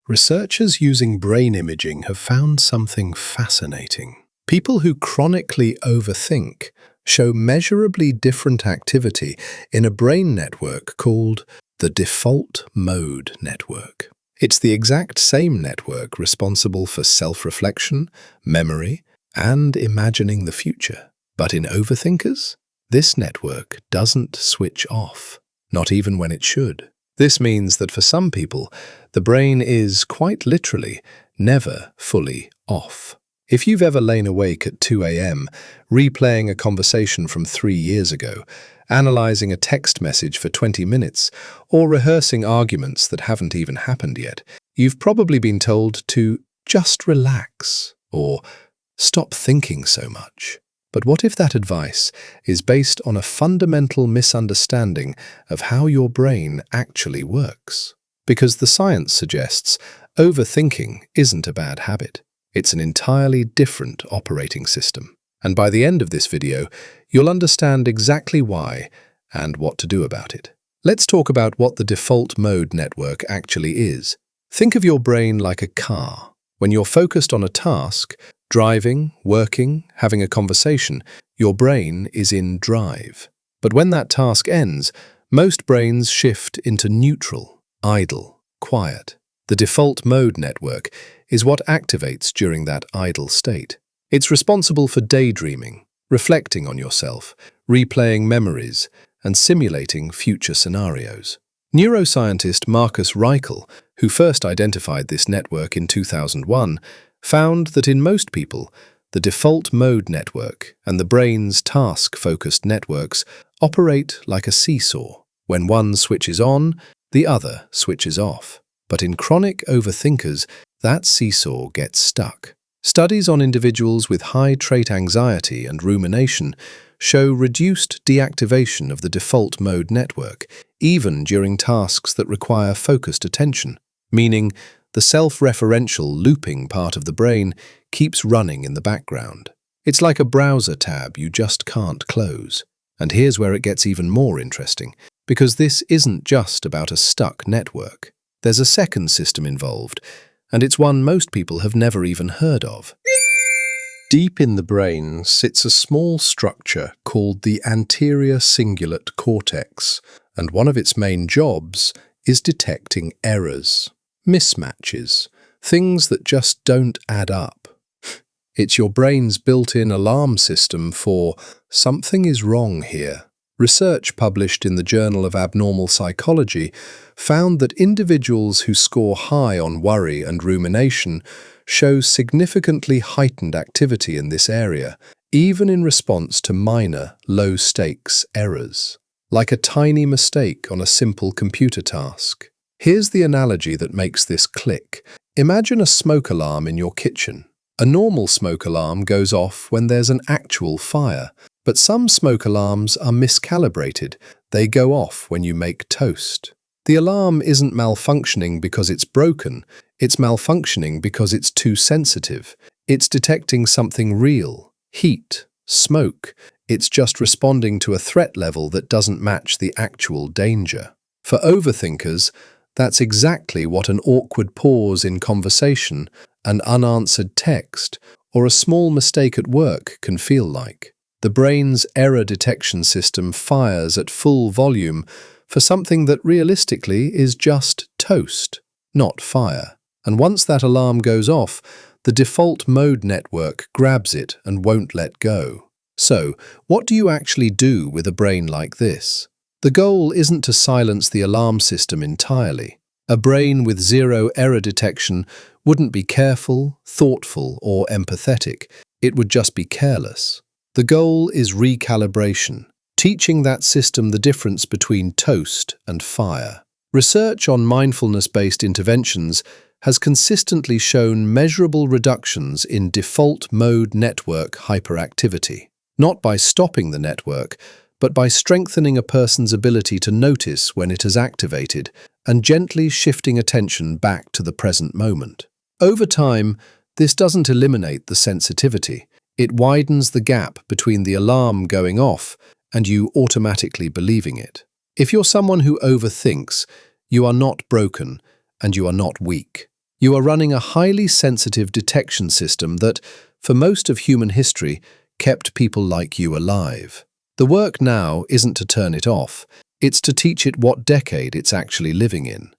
Researchers using brain imaging have found something fascinating. People who chronically overthink show measurably different activity in a brain network called the default mode network. It's the exact same network responsible for self-reflection, memory, and imagining the future. But in overthinkers, this network doesn't switch off, not even when it should. This means that for some people, the brain is, quite literally, never fully off. If you've ever lain awake at 2 a.m., replaying a conversation from 3 years ago, analyzing a text message for 20 minutes, or rehearsing arguments that haven't even happened yet, you've probably been told to just relax or stop thinking so much. But what if that advice is based on a fundamental misunderstanding of how your brain actually works? Because the science suggests overthinking isn't a bad habit. It's an entirely different operating system. And by the end of this video, you'll understand exactly why and what to do about it. Let's talk about what the default mode network actually is. Think of your brain like a car. When you're focused on a task, driving, working, having a conversation, your brain is in drive. But when that task ends, most brains shift into neutral, idle, quiet. The default mode network is what activates during that idle state. It's responsible for daydreaming, reflecting on yourself, replaying memories, and simulating future scenarios. Neuroscientist Marcus Raichle, who first identified this network in 2001, found that in most people, the default mode network and the brain's task-focused networks operate like a seesaw. When one switches on, the other switches off. But in chronic overthinkers, that seesaw gets stuck. Studies on individuals with high trait anxiety and rumination show reduced deactivation of the default mode network, even during tasks that require focused attention, meaning the self-referential looping part of the brain keeps running in the background. It's like a browser tab you just can't close. And here's where it gets even more interesting, because this isn't just about a stuck network. There's a second system involved, and it's one most people have never even heard of. Deep in the brain sits a small structure called the Anterior Cingulate Cortex, and one of its main jobs is detecting errors, mismatches, things that just don't add up. It's your brain's built-in alarm system for something is wrong here. Research published in the Journal of Abnormal Psychology found that individuals who score high on worry and rumination show significantly heightened activity in this area, even in response to minor, low-stakes errors, like a tiny mistake on a simple computer task. Here's the analogy that makes this click. Imagine a smoke alarm in your kitchen. A normal smoke alarm goes off when there's an actual fire, but some smoke alarms are miscalibrated. They go off when you make toast. The alarm isn't malfunctioning because it's broken. It's malfunctioning because it's too sensitive. It's detecting something real, heat, smoke. It's just responding to a threat level that doesn't match the actual danger. For overthinkers, that's exactly what an awkward pause in conversation, an unanswered text, or a small mistake at work can feel like. The brain's error detection system fires at full volume for something that realistically is just toast, not fire. And once that alarm goes off, the default mode network grabs it and won't let go. So, what do you actually do with a brain like this? The goal isn't to silence the alarm system entirely. A brain with zero error detection wouldn't be careful, thoughtful, or empathetic. It would just be careless. The goal is recalibration, teaching that system the difference between toast and fire. Research on mindfulness-based interventions has consistently shown measurable reductions in default mode network hyperactivity, not by stopping the network, but by strengthening a person's ability to notice when it has activated and gently shifting attention back to the present moment. Over time, this doesn't eliminate the sensitivity. It widens the gap between the alarm going off and you automatically believing it. If you're someone who overthinks, you are not broken and you are not weak. You are running a highly sensitive detection system that, for most of human history, kept people like you alive. The work now isn't to turn it off, it's to teach it what decade it's actually living in.